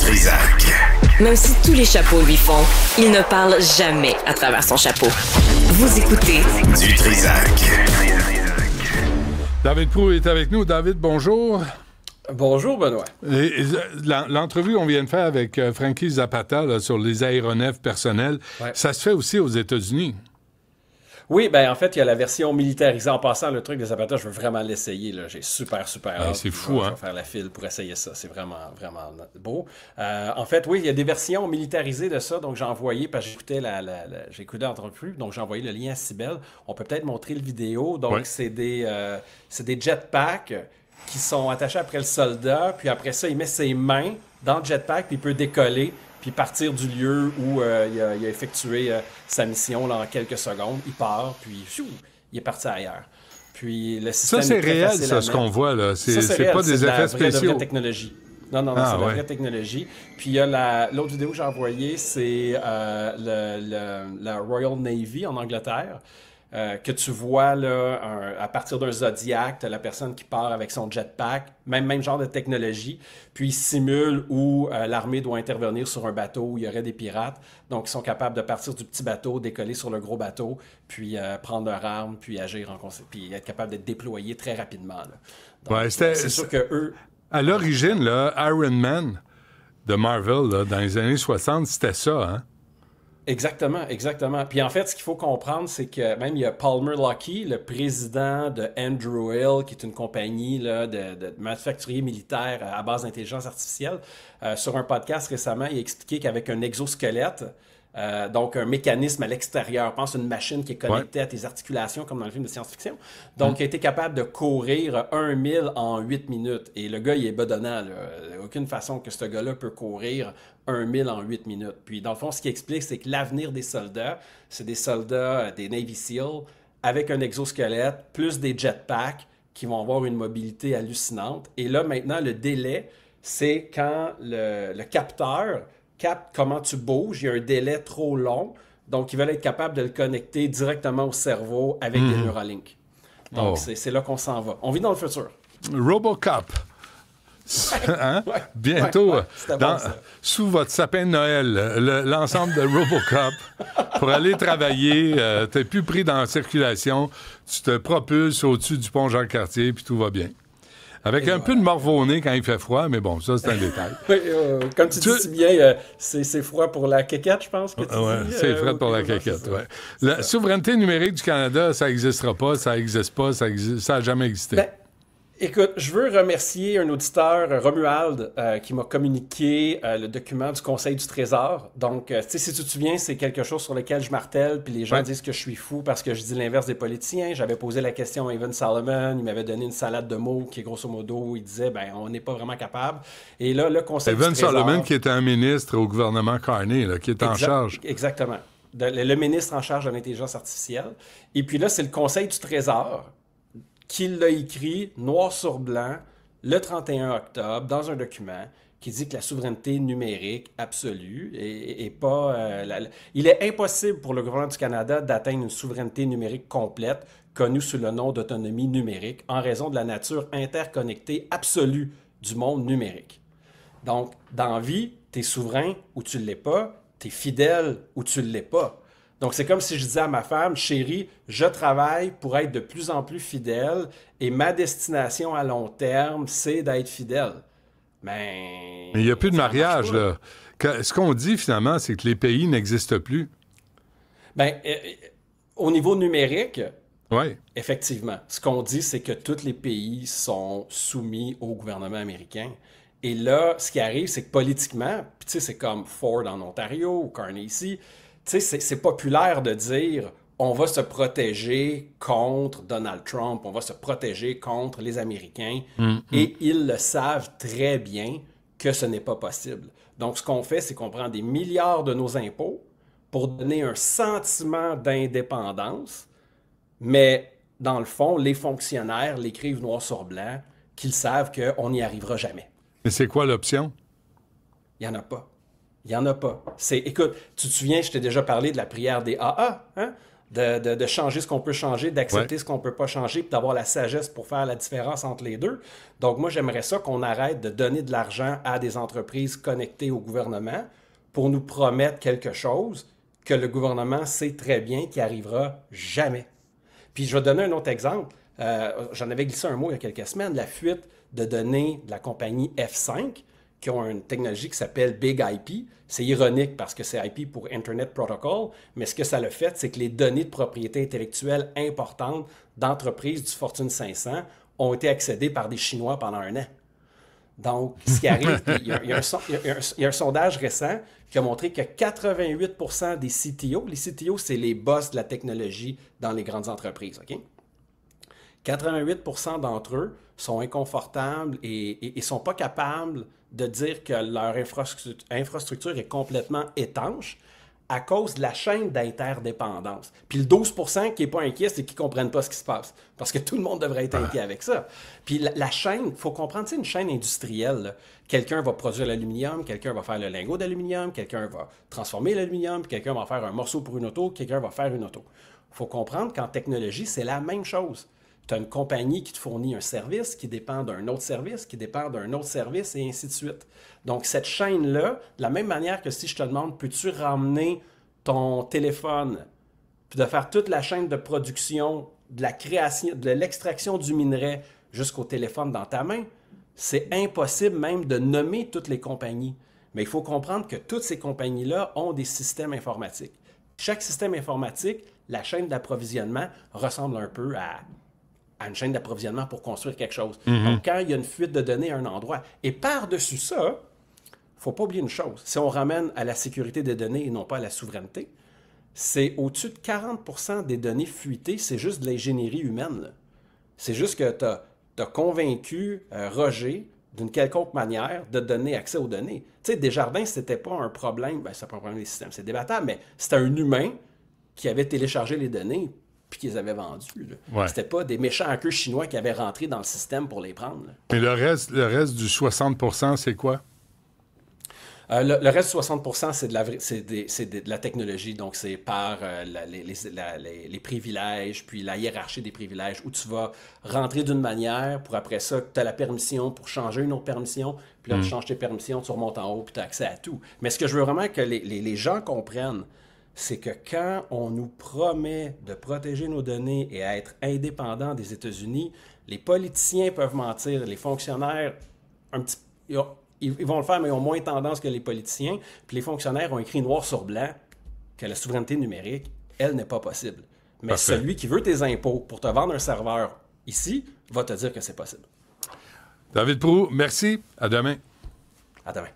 Trizac. Même si tous les chapeaux lui font, il ne parle jamais à travers son chapeau. Vous écoutez Du Trizac. David Proulx est avec nous. David, bonjour. Bonjour, Benoît. L'entrevue qu'on vient de faire avec Frankie Zapata là, sur les aéronefs personnels, ça se fait aussi aux États-Unis. Oui, ben en fait, il y a la version militarisée. En passant, le truc de Zapata, je veux vraiment l'essayer. Là. J'ai super hâte. C'est fou, Je vais faire la file pour essayer ça. C'est vraiment beau. En fait, oui, il y a des versions militarisées de ça. Donc, j'ai envoyé, parce que j'ai écouté l'entrevue, donc j'ai envoyé le lien à Cybèle. On peut peut-être montrer le vidéo. Donc, c'est des jetpacks qui sont attachés après le soldat. Puis après ça, il met ses mains dans le jetpack, puis il peut décoller puis partir du lieu où il a effectué sa mission là, en quelques secondes. Il part, puis il est parti ailleurs. Puis le système ça, c'est est très réel, facile ça, ce qu'on voit, là. C'est réel, pas des effets spéciaux. C'est de la vraie technologie. Non, c'est de la vraie technologie. Puis il y a l'autre vidéo que j'ai envoyée, c'est la Royal Navy en Angleterre. Que tu vois là, à partir d'un Zodiac, la personne qui part avec son jetpack, même genre de technologie, puis ils simulent où l'armée doit intervenir sur un bateau où il y aurait des pirates. Donc, ils sont capables de partir du petit bateau, décoller sur le gros bateau, puis prendre leur arme, puis agir en conséquence, puis être capable d'être déployés très rapidement. Là. Donc, c'est sûr que eux... À l'origine, là, Iron Man de Marvel, là, dans les années 60, c'était ça, hein? Exactement. Puis en fait, ce qu'il faut comprendre, c'est que même il y a Palmer Luckey, le président de Andrew Hill, qui est une compagnie là, de manufacturiers militaires à base d'intelligence artificielle, sur un podcast récemment, il a expliqué qu'avec un exosquelette, donc un mécanisme à l'extérieur, pense une machine qui est connectée à tes articulations, comme dans le film de science-fiction, donc il a été capable de courir 1000 en 8 minutes. Et le gars, il est bedonnant. Il n'y a aucune façon que ce gars-là peut courir 1000 en 8 minutes. Puis dans le fond, ce qu'il explique, c'est que l'avenir des soldats, c'est des soldats, des Navy SEAL, avec un exosquelette, plus des jetpacks qui vont avoir une mobilité hallucinante. Et là, maintenant, le délai, c'est quand le capteur capte comment tu bouges, il y a un délai trop long, donc ils veulent être capables de le connecter directement au cerveau avec des Neuralink. Donc c'est là qu'on s'en va. On vit dans le futur. Robocop. Hein? Bientôt, sous votre sapin de Noël, l'ensemble de Robocop, pour aller travailler, t'es plus pris dans la circulation, tu te propulses au-dessus du pont Jacques-Cartier, puis tout va bien. Avec un peu de morve-au-nez quand il fait froid, mais bon, ça, c'est un détail. Oui, comme tu dis si bien, c'est froid pour la quéquette, je pense que tu dis. C'est froid pour la quéquette, oui. La souveraineté numérique du Canada, ça n'existera pas, ça n'existe pas, ça n'a jamais existé. Écoute, je veux remercier un auditeur, Romuald, qui m'a communiqué le document du Conseil du Trésor. Donc, tu sais, si tu te souviens, c'est quelque chose sur lequel je martèle, puis les gens disent que je suis fou parce que je dis l'inverse des politiciens. J'avais posé la question à Evan Solomon, il m'avait donné une salade de mots qui, grosso modo, il disait, on n'est pas vraiment capable. Et là, le Conseil du Trésor... Evan Solomon, qui était un ministre au gouvernement Carney, là, qui est en charge. Exactement. Le ministre en charge de l'intelligence artificielle. Et puis là, c'est le Conseil du Trésor qui l'a écrit noir sur blanc le 31 octobre dans un document qui dit que la souveraineté numérique absolue est pas... il est impossible pour le gouvernement du Canada d'atteindre une souveraineté numérique complète connue sous le nom d'autonomie numérique en raison de la nature interconnectée absolue du monde numérique. Donc, dans la vie, t'es souverain ou tu l'es pas, t'es fidèle ou tu l'es pas. Donc, c'est comme si je disais à ma femme, chérie, je travaille pour être de plus en plus fidèle et ma destination à long terme, c'est d'être fidèle. Mais il n'y a plus de mariage, là. Ce qu'on dit, finalement, c'est que les pays n'existent plus. Au niveau numérique, oui. Effectivement. Ce qu'on dit, c'est que tous les pays sont soumis au gouvernement américain. Et là, ce qui arrive, c'est que politiquement, puis tu sais, c'est comme Ford en Ontario ou Carney ici, tu sais, c'est populaire de dire on va se protéger contre Donald Trump, on va se protéger contre les Américains. Et ils le savent très bien que ce n'est pas possible. Donc, ce qu'on fait, c'est qu'on prend des milliards de nos impôts pour donner un sentiment d'indépendance, mais dans le fond, les fonctionnaires l'écrivent noir sur blanc qu'ils savent qu'on n'y arrivera jamais. Mais c'est quoi l'option? Il n'y en a pas. Il n'y en a pas. Écoute, tu te souviens, je t'ai déjà parlé de la prière des AA, hein? de changer ce qu'on peut changer, d'accepter ce qu'on peut pas changer, puis d'avoir la sagesse pour faire la différence entre les deux. Donc moi, j'aimerais ça qu'on arrête de donner de l'argent à des entreprises connectées au gouvernement pour nous promettre quelque chose que le gouvernement sait très bien qui arrivera jamais. Puis je vais donner un autre exemple. J'en avais glissé un mot il y a quelques semaines, la fuite de données de la compagnie F5, qui ont une technologie qui s'appelle Big IP. C'est ironique parce que c'est IP pour Internet Protocol, mais ce que ça a fait, c'est que les données de propriété intellectuelle importantes d'entreprises du Fortune 500 ont été accédées par des Chinois pendant un an. Donc, ce qui arrive, il y a un sondage récent qui a montré que 88% des CTO, les CTO, c'est les boss de la technologie dans les grandes entreprises, OK? 88% d'entre eux sont inconfortables et ne sont pas capables de dire que leur infrastructure est complètement étanche à cause de la chaîne d'interdépendance. Puis le 12% qui n'est pas inquiet, c'est qu'ils ne comprennent pas ce qui se passe. Parce que tout le monde devrait être inquiet avec ça. Puis la chaîne, il faut comprendre, c'est une chaîne industrielle. Là. Quelqu'un va produire l'aluminium, quelqu'un va faire le lingot d'aluminium, quelqu'un va transformer l'aluminium, puis quelqu'un va faire un morceau pour une auto, quelqu'un va faire une auto. Il faut comprendre qu'en technologie, c'est la même chose. Tu as une compagnie qui te fournit un service qui dépend d'un autre service, qui dépend d'un autre service, et ainsi de suite. Donc, cette chaîne-là, de la même manière que si je te demande, peux-tu ramener ton téléphone, puis de faire toute la chaîne de production, de la création, de l'extraction du minerai jusqu'au téléphone dans ta main, c'est impossible même de nommer toutes les compagnies. Mais il faut comprendre que toutes ces compagnies-là ont des systèmes informatiques. Chaque système informatique, la chaîne d'approvisionnement ressemble un peu à une chaîne d'approvisionnement pour construire quelque chose. Donc, quand il y a une fuite de données à un endroit, et par-dessus ça, il ne faut pas oublier une chose, si on ramène à la sécurité des données et non pas à la souveraineté, c'est au-dessus de 40% des données fuitées, c'est juste de l'ingénierie humaine. Là. C'est juste que tu as convaincu Roger, d'une quelconque manière, de donner accès aux données. Tu sais, Desjardins, c'était pas un problème, c'est pas un problème des systèmes, c'est débattable, mais c'était un humain qui avait téléchargé les données puis qu'ils avaient vendues. Ouais. C'était pas des méchants hackers chinois qui avaient rentré dans le système pour les prendre. Là. Mais le reste du 60%, c'est quoi? Le reste du 60%, c'est de la technologie. Donc, c'est par les privilèges, puis la hiérarchie des privilèges, où tu vas rentrer d'une manière, pour après ça, tu as la permission pour changer une autre permission, puis là, tu changes tes permissions, tu remontes en haut, puis tu as accès à tout. Mais ce que je veux vraiment que les gens comprennent, c'est que quand on nous promet de protéger nos données et à être indépendants des États-Unis, les politiciens peuvent mentir, les fonctionnaires, ils vont le faire, mais ils ont moins tendance que les politiciens. Puis les fonctionnaires ont écrit noir sur blanc que la souveraineté numérique, elle, n'est pas possible. Mais Parfait. Celui qui veut tes impôts pour te vendre un serveur ici va te dire que c'est possible. David Proulx, merci. À demain. À demain.